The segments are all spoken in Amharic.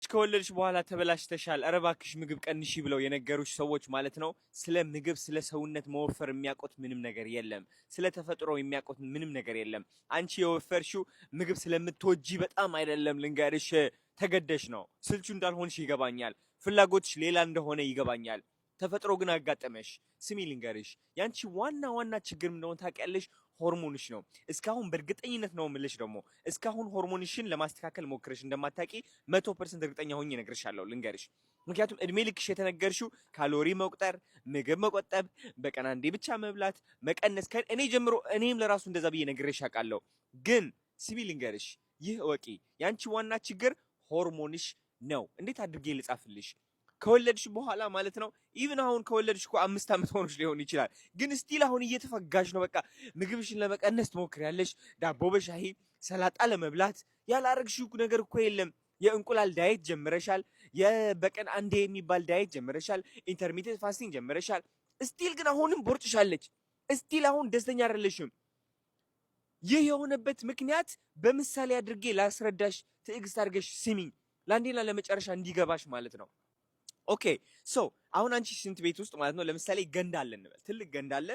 ከወለድሽ በኋላ ተበላሽተሻል፣ ኧረ እባክሽ ምግብ ቀንሺ ብለው የነገሩሽ ሰዎች ማለት ነው ስለ ምግብ ስለ ሰውነት መወፈር የሚያውቁት ምንም ነገር የለም። ስለ ተፈጥሮ የሚያውቁት ምንም ነገር የለም። አንቺ የወፈርሽው ምግብ ስለምትወጂ በጣም አይደለም፣ ልንገርሽ፣ ተገደሽ ነው። ስልቹ እንዳልሆንሽ ይገባኛል። ፍላጎትሽ ሌላ እንደሆነ ይገባኛል። ተፈጥሮ ግን አጋጠመሽ። ስሚ ልንገርሽ፣ ያንቺ ዋና ችግር ምን እንደሆነ ታውቂያለሽ? ሆርሞንሽ ነው። እስካሁን በእርግጠኝነት ነው የምልሽ ደግሞ እስካሁን ሆርሞንሽን ለማስተካከል ሞክረሽ እንደማታውቂ 100% እርግጠኛ ሆኜ እነግርሻለሁ። ልንገርሽ፣ ምክንያቱም እድሜ ልክሽ የተነገርሽው ካሎሪ መቁጠር፣ ምግብ መቆጠብ፣ በቀን አንዴ ብቻ መብላት፣ መቀነስ ከእኔ ጀምሮ እኔም ለራሱ እንደዛ ብዬ ነግሬሽ አውቃለሁ። ግን ስሚ ልንገርሽ፣ ይህ እወቂ፣ ያንቺ ዋና ችግር ሆርሞንሽ ነው። እንዴት አድርጌ ልጻፍልሽ? ከወለድሽ በኋላ ማለት ነው። ኢቭን አሁን ከወለድሽ እኮ 5 ዓመት ሆኖሽ ሊሆን ይችላል። ግን ስቲል አሁን እየተፈጋሽ ነው። በቃ ምግብሽን ለመቀነስ ትሞክሪያለሽ። ዳቦ በሻሂ ሰላጣ ለመብላት ያላረግሽው ነገር እኮ የለም። የእንቁላል ዳይት ጀምረሻል። የበቀን አንዴ የሚባል ዳይት ጀምረሻል። ኢንተርሚቴንት ፋስቲንግ ጀምረሻል። ስቲል ግን አሁንም ቦርጭሻለች። ስቲል አሁን ደስተኛ አይደለሽም። ይህ የሆነበት ምክንያት በምሳሌ አድርጌ ላስረዳሽ። ትዕግስት አድርገሽ ስሚኝ፣ ለአንዴና ለመጨረሻ እንዲገባሽ ማለት ነው። ኦኬ ሶ አሁን አንቺ ሽንት ቤት ውስጥ ማለት ነው ለምሳሌ ገንዳ አለ እንበል፣ ትልቅ ገንዳ አለ።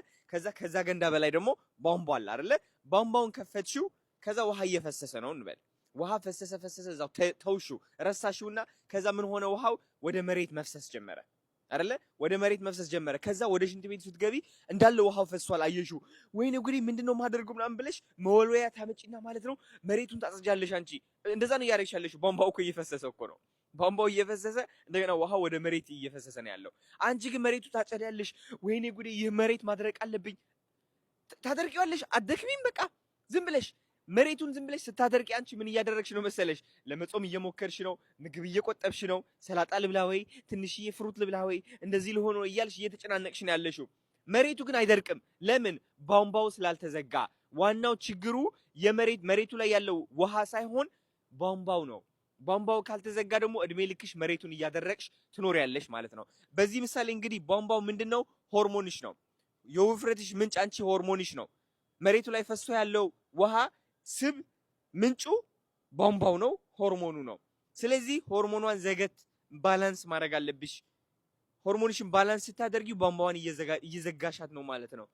ከዛ ገንዳ በላይ ደግሞ ቧንቧ አለ አይደለ? ቧንቧውን ከፈትሽው፣ ከዛ ውሃ እየፈሰሰ ነው እንበል። ውሃ ፈሰሰ፣ እዛው ተውሹ፣ ረሳሽውና ከዛ ምን ሆነ? ውሃው ወደ መሬት መፍሰስ ጀመረ አይደለ? ወደ መሬት መፍሰስ ጀመረ። ከዛ ወደ ሽንት ቤት ስትገቢ እንዳለ ውሃው ፈሷል። አየሽው? ወይኔ ጉዴ ምንድነው ማደርገው ምናምን ብለሽ መወልወያ ታመጪና ማለት ነው መሬቱን ታጽጃለሽ። አንቺ እንደዛ ነው እያደረግሽ ያለሽው። ቧንቧው እኮ እየፈሰሰ እኮ ነው። ቧንቧው እየፈሰሰ እንደገና ውሃ ወደ መሬት እየፈሰሰ ነው ያለው። አንቺ ግን መሬቱ ታጸዳለሽ። ወይኔ ጉዴ ይህ መሬት ማድረቅ አለብኝ። ታደርቂዋለሽ። አትደክሚም? በቃ ዝም ብለሽ መሬቱን ዝም ብለሽ ስታደርቂ አንቺ ምን እያደረግሽ ነው መሰለሽ? ለመጾም እየሞከርሽ ነው። ምግብ እየቆጠብሽ ነው። ሰላጣ ልብላ ወይ ትንሽዬ ፍሩት ልብላ ወይ እንደዚህ ልሆን ነው እያልሽ እየተጨናነቅሽ ነው ያለሽው። መሬቱ ግን አይደርቅም። ለምን? ቧንቧው ስላልተዘጋ። ዋናው ችግሩ መሬቱ ላይ ያለው ውሃ ሳይሆን ቧንቧው ነው። ቧንቧው ካልተዘጋ ደግሞ እድሜ ልክሽ መሬቱን እያደረቅሽ ትኖሪያለሽ ማለት ነው። በዚህ ምሳሌ እንግዲህ ቧንቧው ምንድነው? ሆርሞንሽ ነው። የውፍረትሽ ምንጭ አንቺ ሆርሞንሽ ነው። መሬቱ ላይ ፈሶ ያለው ውሃ ስብ ምንጩ ቧንቧው ነው፣ ሆርሞኑ ነው። ስለዚህ ሆርሞኗን ዘገት ባላንስ ማድረግ አለብሽ። ሆርሞንሽን ባላንስ ስታደርጊው ቧንቧዋን እየዘጋሻት ነው ማለት ነው።